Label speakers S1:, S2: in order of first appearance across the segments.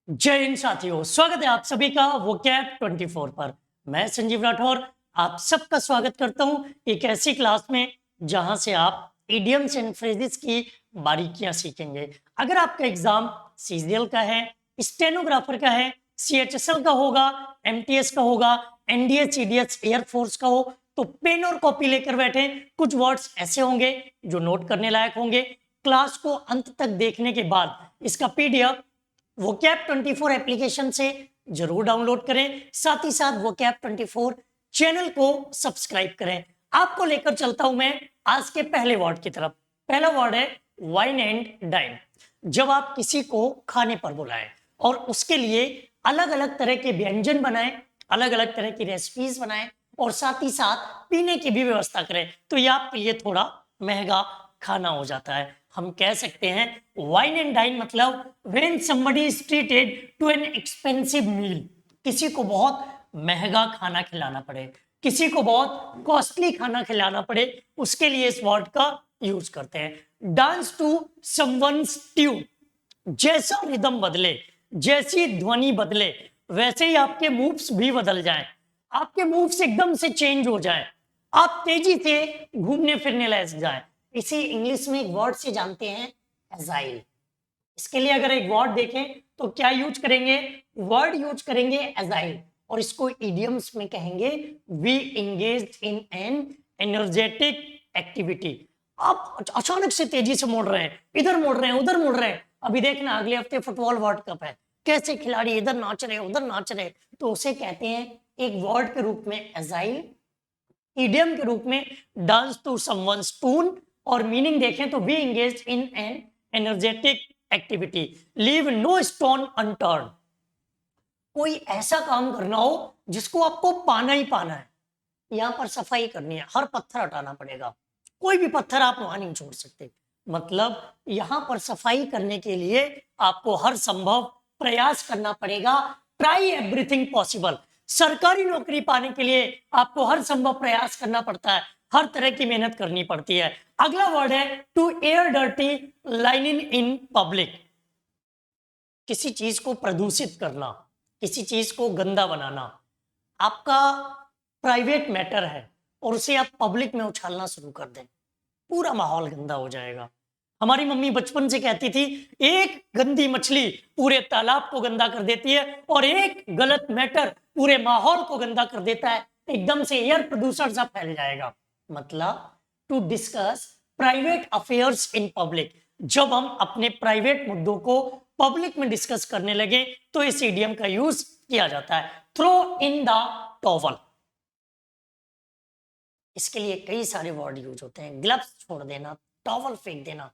S1: जय हिंद साथियों, स्वागत है आप सभी का वोकैब 24 पर। मैं संजीव राठौर आप सबका स्वागत करता हूं एक ऐसी क्लास में जहां से आप इडियम्स एंड फ्रेजेस की बारीकियां सीखेंगे। अगर आपका एग्जाम सीजीएल का है, स्टेनोग्राफर का है, सीएचएसएल का होगा, एमटीएस का होगा, एनडीए सीडीएस एयरफोर्स का हो तो पेन और कॉपी लेकर बैठे। कुछ वर्ड्स ऐसे होंगे जो नोट करने लायक होंगे। क्लास को अंत तक देखने के बाद इसका पीडीएफ वोकैब 24 एप्लीकेशन से जरूर डाउनलोड करें। साथ ही साथ वोकैब 24 चैनल को सब्सक्राइब करें। आपको लेकर चलता हूं मैं आज के पहले वर्ड की तरफ। पहला वर्ड है वाइन एंड डाइन। जब आप किसी को खाने पर बुलाएं और उसके लिए अलग अलग तरह के व्यंजन बनाएं, अलग अलग तरह की रेसिपीज बनाएं और साथ ही साथ पीने की भी व्यवस्था करें तो ये आपके लिए थोड़ा महंगा खाना हो जाता है। हम कह सकते हैं वाइन एंड डाइन मतलब when somebody is treated to an expensive meal. किसी को बहुत महंगा खाना खिलाना पड़े, किसी को बहुत कॉस्टली खाना खिलाना पड़े, उसके लिए इस वर्ड का यूज करते हैं। Dance to someone's tune. जैसा रिदम बदले, जैसी ध्वनि बदले, वैसे ही आपके मूव्स भी बदल जाएं। आपके मूव्स एकदम से चेंज हो जाएं, आप तेजी से घूमने फिरने लग जाएं। इसे इंग्लिश में एक वर्ड से जानते हैं एजाइल। इसके लिए अगर एक वर्ड देखें तो क्या यूज करेंगे? वर्ड यूज करेंगे एजाइल और इसको इडियम्स में कहेंगे we engaged in an energetic activity. आप अचानक से तेजी से मुड़ रहे हैं, इधर मुड़ रहे हैं, उधर मुड़ रहे हैं। अभी देखना अगले हफ्ते फुटबॉल वर्ल्ड कप है, कैसे खिलाड़ी इधर नाच रहे उधर नाच रहे, तो उसे कहते हैं एक वर्ड के रूप में एजाइल, इडियम के रूप में डांस टू समवन्स टून और मीनिंग देखें तो we engage in an energetic activity, leave no stone unturned. कोई ऐसा काम करना हो जिसको आपको पाना ही पाना है। यहां पर सफाई करनी है, हर पत्थर हटाना पड़ेगा, कोई भी पत्थर आप वहां नहीं छोड़ सकते। मतलब यहां पर सफाई करने के लिए आपको हर संभव प्रयास करना पड़ेगा। Try everything possible. सरकारी नौकरी पाने के लिए आपको हर संभव प्रयास करना पड़ता है, हर तरह की मेहनत करनी पड़ती है। अगला वर्ड है to air dirty lining in public. किसी चीज को प्रदूषित करना, किसी चीज को गंदा बनाना। आपका प्राइवेट मैटर है और उसे आप पब्लिक में उछालना शुरू कर दें, पूरा माहौल गंदा हो जाएगा। हमारी मम्मी बचपन से कहती थी एक गंदी मछली पूरे तालाब को गंदा कर देती है और एक गलत मैटर पूरे माहौल को गंदा कर देता है, एकदम से एयर प्रदूषण सा फैल जाएगा। मतलब to discuss private affairs in public. जब हम अपने प्राइवेट मुद्दों को पब्लिक में डिस्कस करने लगे तो इस इडियम का यूज किया जाता है। Throw in the towel. इसके लिए कई सारे वर्ड यूज होते हैं। ग्लव्स छोड़ देना, टॉवल फेंक देना।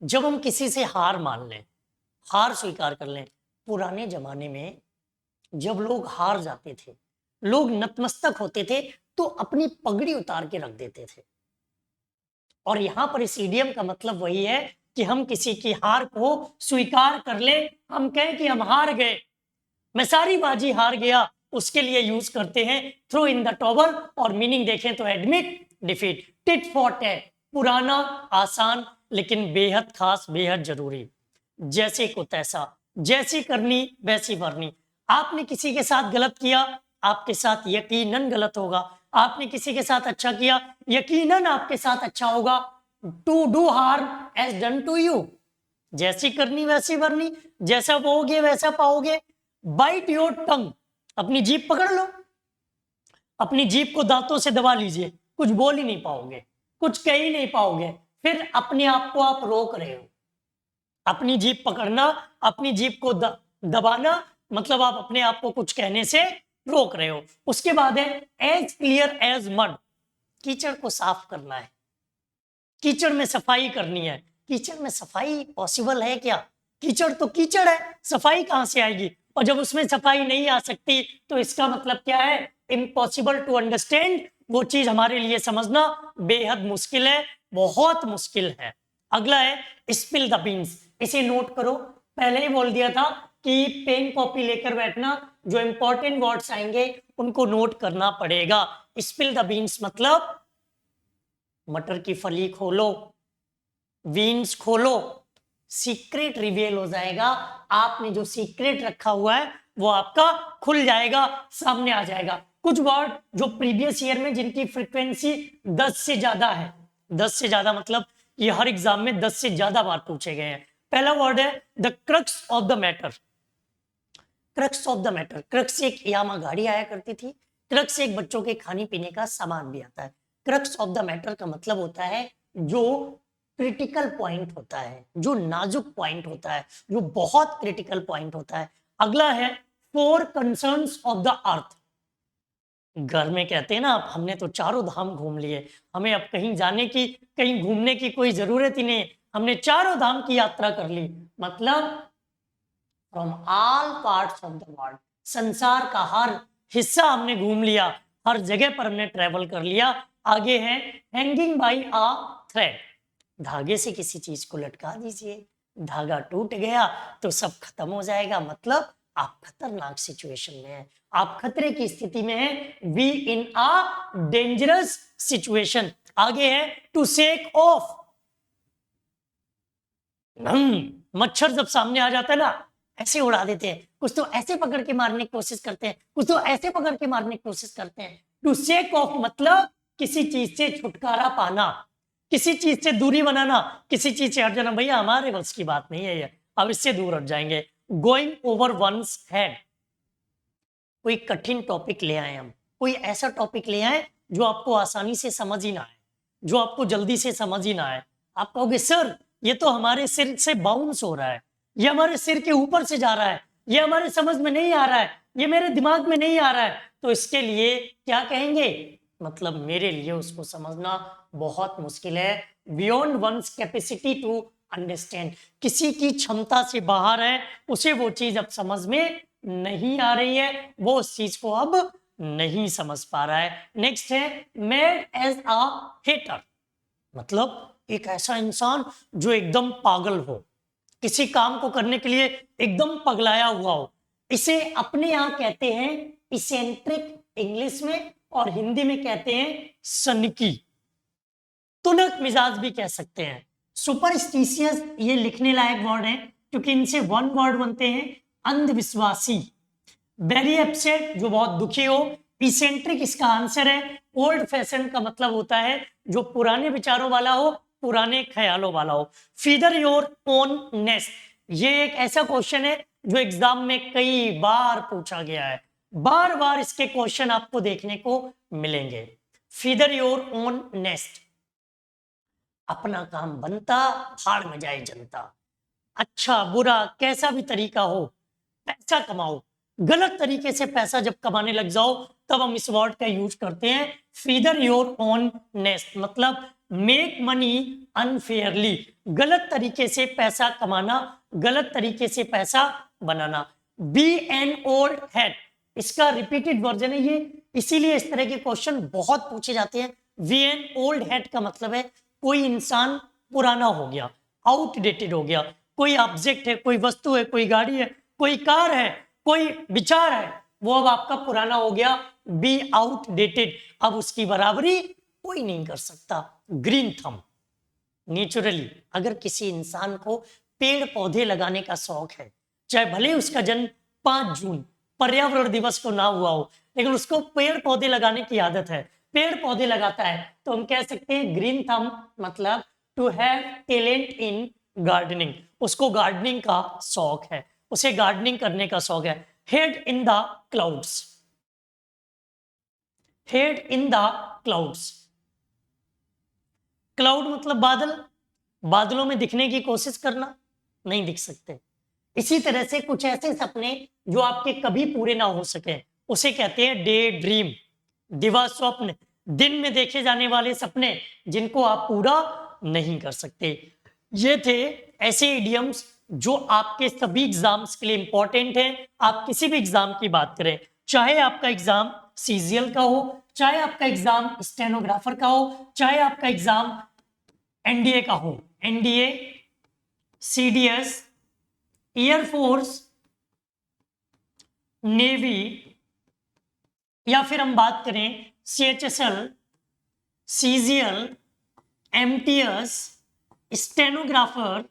S1: जब हम किसी से हार मान लें, हार स्वीकार कर लें। पुराने जमाने में जब लोग हार जाते थे, लोग नतमस्तक होते थे तो अपनी पगड़ी उतार के रख देते थे। और यहां पर इस इडियम का मतलब वही है कि हम किसी की हार को स्वीकार कर ले। हम कहें कि हम हार गए, मैं सारी बाजी हार गया, उसके लिए यूज करते हैं थ्रो इन द टॉवल और मीनिंग देखें तो admit defeat. Tit for tat. पुराना, आसान लेकिन बेहद खास, बेहद जरूरी। जैसे को तैसा, जैसी करनी वैसी भरनी। आपने किसी के साथ गलत किया, आपके साथ यकीनन गलत होगा। आपने किसी के साथ अच्छा किया, यकीनन आपके साथ अच्छा होगा। To do harm as done to you. जैसी करनी वैसी भरनी, जैसा बोओगे वैसा पाओगे। Bite your tongue. अपनी जीभ पकड़ लो, अपनी जीभ को दांतों से दबा लीजिए, कुछ बोल ही नहीं पाओगे, कुछ कह ही नहीं पाओगे। फिर अपने आप को आप रोक रहे हो। अपनी जीभ पकड़ना, अपनी जीभ को दबाना मतलब आप अपने आप को कुछ कहने से रोक रहे हो। उसके बाद है एज क्लियर एज मड। कीचड़ को साफ करना है, कीचड़ में सफाई करनी है। कीचड़ में सफाई पॉसिबल है क्या? कीचड़ तो कीचड़ है, सफाई कहां से आएगी? और जब उसमें सफाई नहीं आ सकती तो इसका मतलब क्या है? Impossible to understand. वो चीज हमारे लिए समझना बेहद मुश्किल है, बहुत मुश्किल है। अगला है स्पिल द बीन्स। इसे नोट करो, पहले ही बोल दिया था कि पेन कॉपी लेकर बैठना, जो इंपॉर्टेंट वर्ड्स आएंगे उनको नोट करना पड़ेगा। स्पिल द बीन्स मतलब मटर की फली खोलो, बीन्स खोलो, सीक्रेट रिवील हो जाएगा। आपने जो सीक्रेट रखा हुआ है वो आपका खुल जाएगा, सामने आ जाएगा। कुछ वर्ड जो प्रीवियस ईयर में जिनकी फ्रीक्वेंसी 10 से ज्यादा है, 10 से ज्यादा मतलब ये हर एग्जाम में 10 से ज्यादा बार पूछे गए हैं। पहला वर्ड है the crux of the matter. Crux of the matter, crux एक यामा गाड़ी आया करती थी, क्रक्स एक बच्चों के खाने पीने का सामान भी आता है। क्रक्स ऑफ द मैटर का मतलब होता है जो क्रिटिकल पॉइंट होता है, जो नाजुक पॉइंट होता है, जो बहुत क्रिटिकल पॉइंट होता है। अगला है four concerns of the earth. घर में कहते हैं ना आप, हमने तो चारों धाम घूम लिए, हमें अब कहीं जाने की, कहीं घूमने की कोई जरूरत ही नहीं, हमने चारों धाम की यात्रा कर ली। मतलब from all parts of the world, संसार का हर हिस्सा हमने घूम लिया, हर जगह पर हमने ट्रेवल कर लिया। आगे है हैंगिंग बाई अ थ्रेड, धागे से किसी चीज को लटका दीजिए, धागा टूट गया तो सब खत्म हो जाएगा। मतलब आप खतरनाक सिचुएशन में हैं, आप खतरे की स्थिति में हैं, we in a dangerous situation. आगे है टू शेक ऑफ, मच्छर जब सामने आ जाता है ना ऐसे उड़ा देते हैं, कुछ तो ऐसे पकड़ के मारने की कोशिश करते हैं, कुछ तो ऐसे पकड़ के मारने की कोशिश करते हैं। टू शेक ऑफ मतलब किसी चीज से छुटकारा पाना, किसी चीज से दूरी बनाना, किसी चीज से हट जाना। भैया हमारे बस की बात नहीं है ये, अब इससे दूर हट जाएंगे। गोइंग ओवर वंस हेड, कोई कठिन टॉपिक ले आए हम, कोई ऐसा टॉपिक ले आए जो आपको आसानी से समझ ही ना आए, जो आपको जल्दी से समझ ही ना आए। आप कहोगे सर ये तो हमारे सिर से बाउंस हो रहा है, ये हमारे सिर के ऊपर से जा रहा है, ये हमारे समझ में नहीं आ रहा है, ये मेरे दिमाग में नहीं आ रहा है, तो इसके लिए क्या कहेंगे? मतलब मेरे लिए उसको समझना बहुत मुश्किल है। Beyond one's capacity to understand, किसी की क्षमता से बाहर है, उसे वो चीज अब समझ में नहीं आ रही है, वो उस चीज को अब नहीं समझ पा रहा है। नेक्स्ट है मैड एज अ हेटर, मतलब एक ऐसा इंसान जो एकदम पागल हो, किसी काम को करने के लिए एकदम पगलाया हुआ हो, इसे अपने यहां कहते हैं इसेंट्रिक इंग्लिश में, और हिंदी में कहते हैं सनकी, तुनक मिजाज भी कह सकते हैं। सुपरस्टिशियस ये लिखने लायक वर्ड है क्योंकि इनसे वन वर्ड बनते हैं अंधविश्वासी। वेरी अपसेट जो बहुत दुखी हो, इसेंट्रिक इसका आंसर है। ओल्ड फैशन का मतलब होता है जो पुराने विचारों वाला हो, पुराने ख्यालों वाला हो। फीदर योर ओन नेस्ट, ये एक ऐसा क्वेश्चन है जो एग्जाम में कई बार पूछा गया है, बार बार इसके क्वेश्चन आपको देखने को मिलेंगे। फीदर योर ओन नेस्ट, अपना काम बनता भाड़ में जाए जनता, अच्छा बुरा कैसा भी तरीका हो पैसा कमाओ, गलत तरीके से पैसा जब कमाने लग जाओ तब हम इस वर्ड का यूज करते हैं फीदर योर ओन नेस्ट, मतलब मेक मनी अनफेयरली, गलत तरीके से पैसा कमाना, गलत तरीके से पैसा बनाना। बी एन ओल्ड हेड, इसका रिपीटेड वर्जन है ये, इसीलिए इस तरह के क्वेश्चन बहुत पूछे जाते हैं। वी एन ओल्ड हेड का मतलब है कोई इंसान पुराना हो गया, आउटडेटेड हो गया, कोई ऑब्जेक्ट है, कोई वस्तु है, कोई गाड़ी है, कोई कार है, कोई विचार है, वो अब आपका पुराना हो गया, बी आउटडेटेड, अब उसकी बराबरी कोई नहीं कर सकता। ग्रीन थंब, नेचुरली अगर किसी इंसान को पेड़ पौधे लगाने का शौक है, चाहे भले उसका जन्म 5 जून पर्यावरण दिवस को ना हुआ हो, लेकिन उसको पेड़ पौधे लगाने की आदत है, पेड़ पौधे लगाता है, तो हम कह सकते हैं ग्रीन थंब, मतलब to have talent in gardening, उसको गार्डनिंग का शौक है, उसे गार्डनिंग करने का शौक है। Head in the clouds, head in the clouds, cloud मतलब बादल, बादलों में दिखने की कोशिश करना, नहीं दिख सकते। इसी तरह से कुछ ऐसे सपने जो आपके कभी पूरे ना हो सके उसे कहते हैं डे ड्रीम, दिवा स्वप्न, दिन में देखे जाने वाले सपने जिनको आप पूरा नहीं कर सकते। ये थे ऐसे इडियम्स जो आपके सभी एग्जाम्स के लिए इंपॉर्टेंट है। आप किसी भी एग्जाम की बात करें, चाहे आपका एग्जाम सीजीएल का हो, चाहे आपका एग्जाम स्टेनोग्राफर का हो, चाहे आपका एग्जाम एनडीए का हो, एनडीए, सीडीएस, एयरफोर्स, नेवी, या फिर हम बात करें सीएचएसएल, सीजीएल, एमटीएस, स्टेनोग्राफर,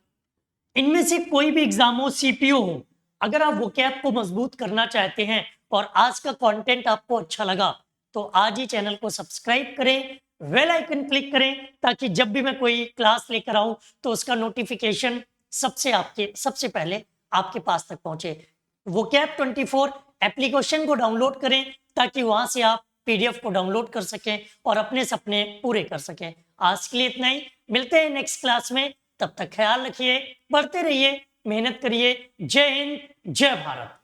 S1: इनमें से कोई भी एग्जाम हो, सीपीओ हो, अगर आप वोकैब को मजबूत करना चाहते हैं और आज का कंटेंट आपको अच्छा लगा तो आज ही चैनल को सब्सक्राइब करें, बेल आइकन क्लिक करें, ताकि जब भी मैं कोई क्लास लेकर आऊं तो उसका नोटिफिकेशन सबसे पहले आपके पास तक पहुंचे। वोकैब 24 एप्लीकेशन को डाउनलोड करें ताकि वहां से आप पीडीएफ को डाउनलोड कर सकें और अपने सपने पूरे कर सकें। आज के लिए इतना ही, मिलते हैं नेक्स्ट क्लास में। तब तक ख्याल रखिए, पढ़ते रहिए, मेहनत करिए। जय हिंद, जय भारत।